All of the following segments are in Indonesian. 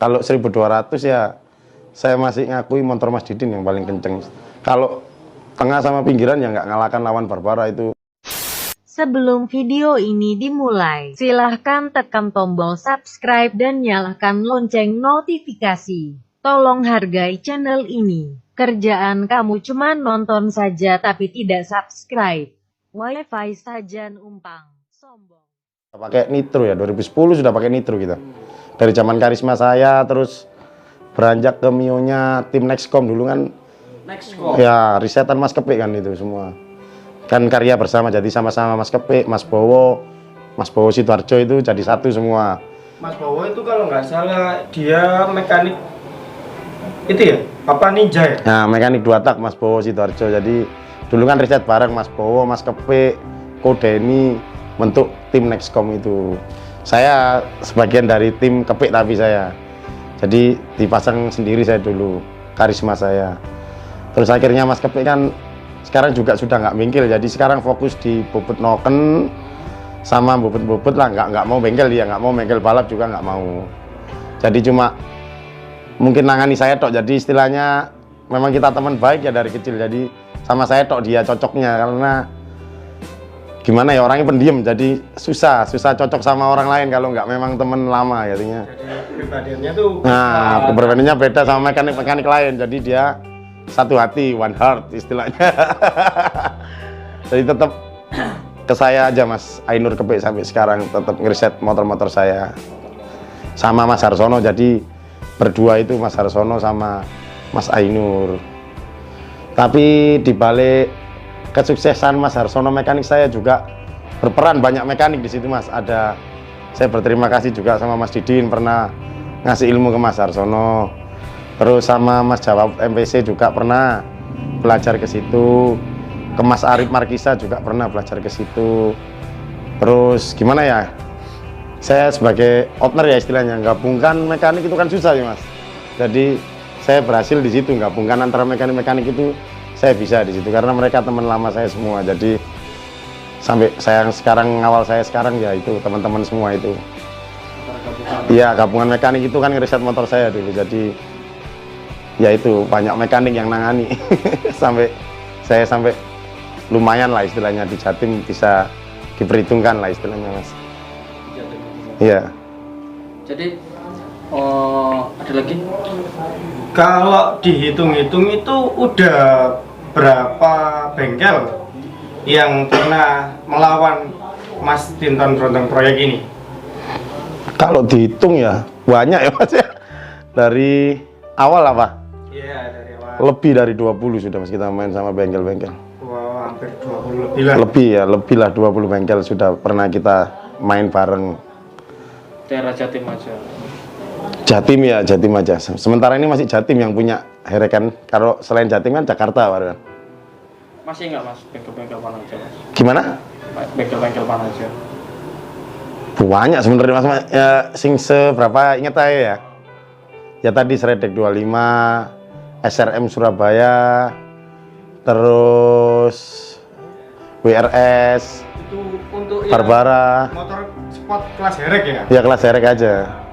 Kalau 1200 ya saya masih ngakui motor Mas Didin yang paling kenceng. Kalau tengah sama pinggiran ya nggak ngalahkan lawan Barbara itu. Sebelum video ini dimulai, silahkan tekan tombol subscribe dan nyalakan lonceng notifikasi. Tolong hargai channel ini. Kerjaan kamu cuma nonton saja tapi tidak subscribe. Wifi saja numpang. Sombong. Pakai nitro ya, 2010 sudah pakai nitro kita. Dari zaman karisma saya, terus beranjak ke Mio-nya tim Nexcom dulu kan. Nexcom. Ya, risetan Mas Kepik kan itu semua. Kan karya bersama, jadi sama-sama Mas Kepik, Mas Bowo Sidoarjo itu jadi satu semua. Mas Bowo itu kalau nggak salah dia mekanik itu ya, apa ninja ya? Nah, mekanik 2 tak Mas Bowo Sidoarjo. Jadi dulu kan riset bareng Mas Bowo, Mas Kepik, Kodeni bentuk tim Nexcom itu. Saya sebagian dari tim Kepik tapi saya. Jadi dipasang sendiri saya dulu, karisma saya. Terus akhirnya Mas Kepik kan sekarang juga sudah nggak bengkel, jadi sekarang fokus di bobot noken sama bobot lah, nggak mau bengkel dia, nggak mau bengkel balap juga nggak mau. Jadi cuma mungkin nangani saya tok, jadi istilahnya memang kita teman baik ya dari kecil, jadi sama saya tok dia cocoknya, karena gimana ya, orangnya pendiam, jadi susah cocok sama orang lain kalau nggak memang teman lama jadinya. Jadi pribadiannya tuh Keberaniannya beda sama mekanik lain, jadi dia satu hati, one heart istilahnya. Jadi tetap ke saya aja Mas Ainur Kepik sampai sekarang tetap ngeriset motor-motor saya sama Mas Harsono. Jadi berdua itu Mas Harsono sama Mas Ainur. Tapi dibalik kesuksesan Mas Harsono mekanik, saya juga berperan banyak mekanik di situ Mas. Saya berterima kasih juga sama Mas Didin pernah ngasih ilmu ke Mas Harsono. Terus sama Mas Jawab MPC juga pernah belajar ke situ. Ke Mas Arif Markisa juga pernah belajar ke situ. Terus gimana ya? Saya sebagai owner ya istilahnya, gabungkan mekanik itu kan susah ya Mas. Jadi saya berhasil di situ, gabungkan antara mekanik-mekanik itu saya bisa di situ karena mereka teman lama saya semua. Jadi sampai saya sekarang, ngawal saya sekarang ya itu teman-teman semua itu. Iya, gabungan mekanik itu kan ngeriset motor saya dulu. Jadi ya itu banyak mekanik yang nangani. Saya sampai lumayan lah istilahnya di Jatim, bisa diperhitungkan lah istilahnya Mas. Iya. Jadi ada lagi? kalau dihitung-hitung itu udah berapa bengkel yang pernah melawan Mas Dinton Brontong proyek ini? Kalau dihitung ya banyak ya Mas ya. Dari awal apa? Iya, dari awal. Lebih dari 20 sudah Mas kita main sama bengkel-bengkel. Wow, hampir 20 lebih lah. Lebih lah 20 bengkel sudah pernah kita main bareng. Daerah Jatim aja. Jatim aja. Sementara ini masih Jatim yang punya Herekan. Kalau selain Jatim kan Jakarta baru kan. Masih nggak Mas bengkel-bengkel mana aja Mas? Gimana? Bengkel-bengkel mana aja? Banyak sebenarnya Mas. Ya, sing seberapa ingat saya ya. Ya tadi Sredek 25, SRM Surabaya, terus WRS, Itu untuk Barbara. motor sport kelas herek ya? Ya kelas Herek aja.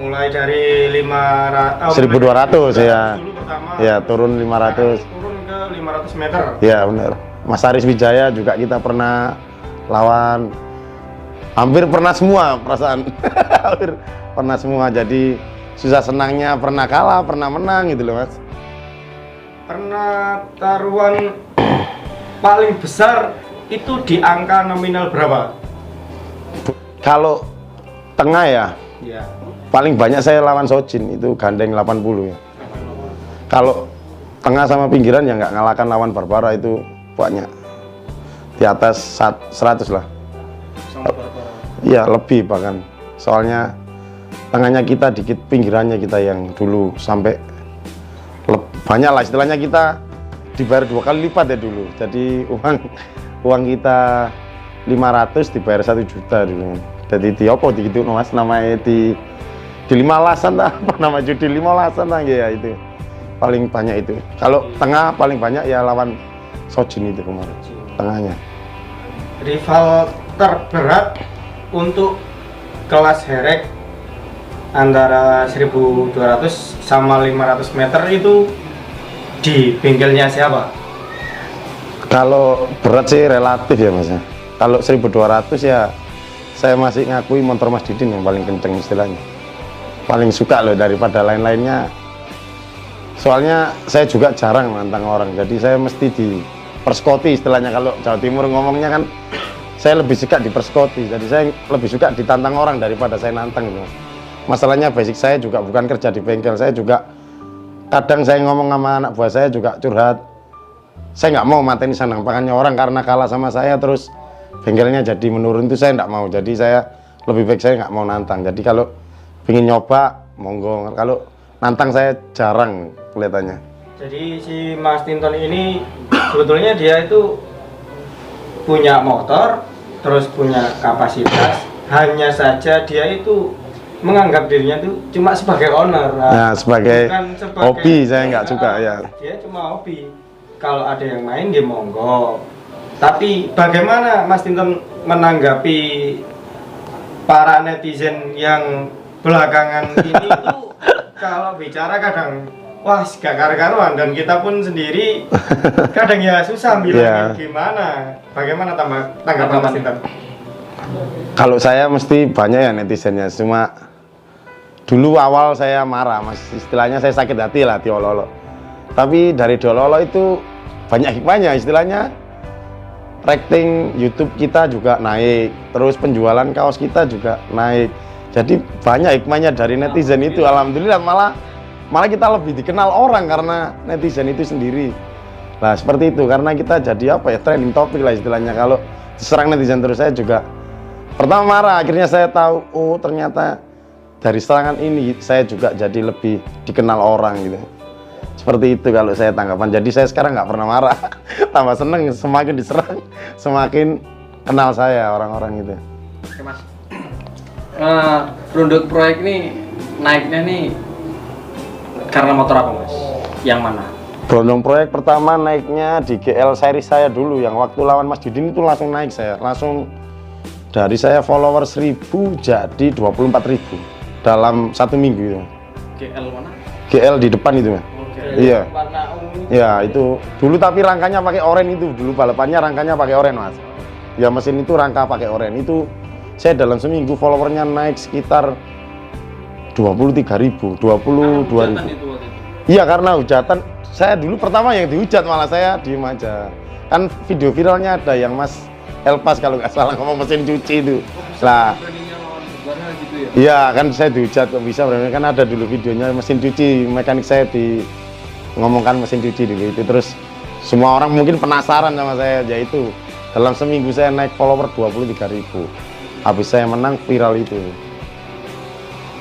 Mulai dari 1200 ya. Dulu pertama. Ya turun 500. Turun ke 500 meter. Ya benar. Mas Aris Wijaya juga kita pernah lawan. Hampir pernah semua perasaan. Hampir pernah semua. Jadi susah senangnya pernah kalah, pernah menang gitu loh Mas. Pernah taruhan paling besar itu di angka nominal berapa? Kalau tengah ya, Ya. paling banyak saya lawan Sojin, itu gandeng 80 ya. Kalau tengah sama pinggiran ya nggak ngalahkan lawan Barbara, itu banyak. Di atas 100 lah. Sama Barbara. Iya, lebih bahkan. Soalnya tengahnya kita dikit, pinggirannya kita yang dulu sampai banyak lah istilahnya, kita dibayar 2 kali lipat ya dulu. Jadi uang kita 500 dibayar 1 juta dulu. Jadi di opo gitu Mas, namanya di 15-an lah, apa nama judi 15-an lah ya itu. Paling banyak itu. Kalau tengah paling banyak ya lawan Sojin itu kemarin. Tengahnya. Rival terberat untuk kelas herek antara 1200 sama 500 meter itu di bengkelnya siapa? Kalau berat sih relatif ya mas ya. Kalau 1200 ya saya masih ngakui motor Mas Didin yang paling kenceng istilahnya. Paling suka loh daripada lain-lainnya. Soalnya saya juga jarang nantang orang, jadi saya mesti diperskoti istilahnya. Kalau Jawa Timur ngomongnya kan, saya lebih suka diperskoti. Jadi saya lebih suka ditantang orang daripada saya nantang gitu. Masalahnya basic saya juga bukan kerja di bengkel, saya juga kadang saya ngomong sama anak buah saya juga curhat. Saya nggak mau mateni sandang pangannya orang karena kalah sama saya terus bengkelnya jadi menurun, itu saya nggak mau. Jadi saya lebih baik saya nggak mau nantang. Jadi kalau ingin nyoba monggo, kalau nantang saya jarang kelihatannya. Jadi si Mas Tinton ini sebetulnya dia itu punya motor, terus punya kapasitas, hanya saja dia itu menganggap dirinya itu cuma sebagai owner. Nah, sebagai bukan sebagai hobi saya nggak suka ya. Dia cuma hobi. Kalau ada yang main dia monggo. Tapi bagaimana Mas Tinton menanggapi para netizen yang belakangan ini tuh kalau bicara kadang wah gak karu-karuan, dan kita pun sendiri kadang ya susah bilangnya gimana. Bagaimana tanggapan Mas Tinton? Kalau saya mesti banyak ya netizennya, cuma dulu awal saya marah mas, istilahnya saya sakit hati lah diololo. Tapi dari diololo itu banyak hikmahnya, istilahnya rating YouTube kita juga naik, terus penjualan kaos kita juga naik. Jadi banyak hikmahnya dari netizen itu, alhamdulillah. Malah kita lebih dikenal orang karena netizen itu sendiri. Nah seperti itu, karena kita jadi apa ya, trending topic lah istilahnya. Kalau diserang netizen terus, saya juga pertama marah, akhirnya saya tahu oh ternyata dari serangan ini saya juga jadi lebih dikenal orang gitu. Seperti itu kalau saya tanggapan. Jadi saya sekarang nggak pernah marah, tambah seneng, semakin diserang semakin kenal saya orang-orang itu. Oke mas, Runduk proyek ini naiknya nih karena motor apa mas? Yang mana? Berondong proyek pertama naiknya di GL seri saya dulu, yang waktu lawan Mas Didin itu langsung naik saya, langsung dari saya follower 1000 jadi 24.000 dalam 1 minggu itu. GL mana? GL di depan itu mas. Iya. Warna ungu. Ya itu dulu, tapi rangkanya pakai oren itu dulu, balapannya rangkanya pakai oren mas. Ya mesin itu rangka pakai oren itu. Saya dalam seminggu followernya naik sekitar 23.000, 22.000. Iya karena hujatan. Saya dulu pertama yang dihujat, malah saya diem aja. Kan video viralnya ada yang Mas Elpas kalau nggak salah ngomong mesin cuci itu. Lah. Iya kan saya dihujat kok bisa, kan ada dulu videonya mesin cuci, mekanik saya di ngomongkan mesin cuci dulu itu. Terus semua orang mungkin penasaran sama saya, yaitu dalam seminggu saya naik follower 23.000. Habis saya menang viral itu.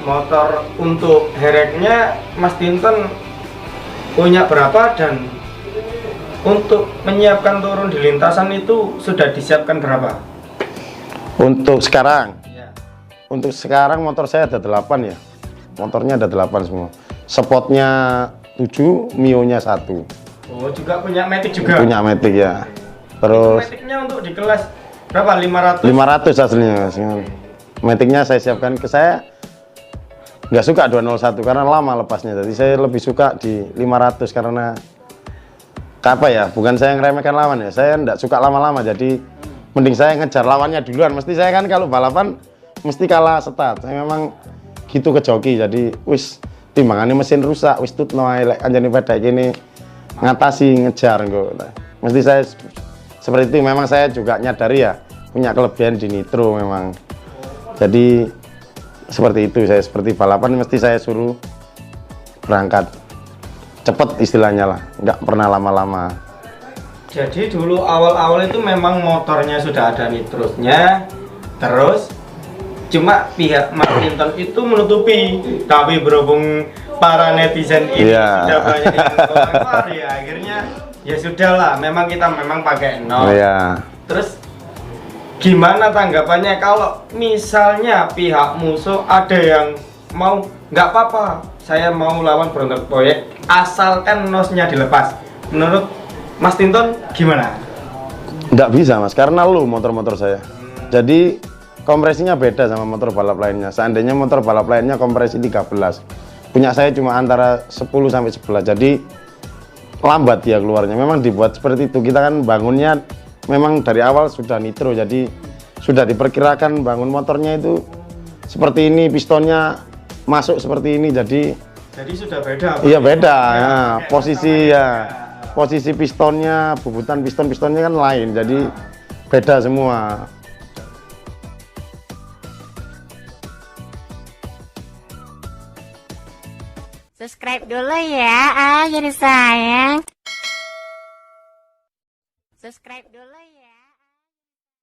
Motor untuk hereknya Mas Tinton punya berapa, dan untuk menyiapkan turun di lintasan itu sudah disiapkan berapa? Untuk sekarang? Ya. Untuk sekarang motor saya ada 8 ya. Motornya ada 8 semua. Spotnya 7, Mio-nya 1. Oh, juga punya Matic juga? Punya Matic ya. Terus Maticnya untuk di kelas berapa? 500? 500 aslinya mas. Maticnya saya siapkan, ke saya nggak suka 201 karena lama lepasnya. Jadi saya lebih suka di 500 karena apa ya, bukan saya ngeremehkan lawan ya, saya nggak suka lama-lama. Jadi mending saya ngejar lawannya duluan. Mesti saya kan kalau balapan mesti kalah start. Saya memang gitu ke joki. Jadi wis timbangannya mesin rusak, wis tutno ae lek anjane pada gini ngatasi ngejar kok. Mesti saya seperti itu. Memang saya juga nyadari ya punya kelebihan di nitro memang. Jadi seperti itu, saya seperti balapan mesti saya suruh berangkat cepet istilahnya lah, nggak pernah lama-lama. Jadi dulu awal-awal itu memang motornya sudah ada nitrosnya, terus cuma pihak Mas Tinton itu menutupi. Tapi berhubung para netizen ini sudah banyak yang komentar, ya akhirnya ya sudahlah, memang kita memang pakai nol. Terus gimana tanggapannya kalau misalnya pihak musuh ada yang mau, nggak apa-apa, saya mau lawan Berondong Proyek asalkan nosnya dilepas. Menurut Mas Tinton gimana? Nggak bisa mas, karena lu motor-motor saya. Jadi kompresinya beda sama motor balap lainnya. Seandainya motor balap lainnya kompresi 13, punya saya cuma antara 10 sampai 11. Jadi lambat dia keluarnya. Memang dibuat seperti itu. Kita kan bangunnya memang dari awal sudah nitro, jadi sudah diperkirakan bangun motornya itu seperti ini, pistonnya masuk seperti ini. Jadi sudah beda. iya beda ya, posisi ya. Posisi pistonnya, bubutan pistonnya kan lain. Jadi beda semua. Subscribe dulu ya, jadi sayang. Subscribe dulu ya.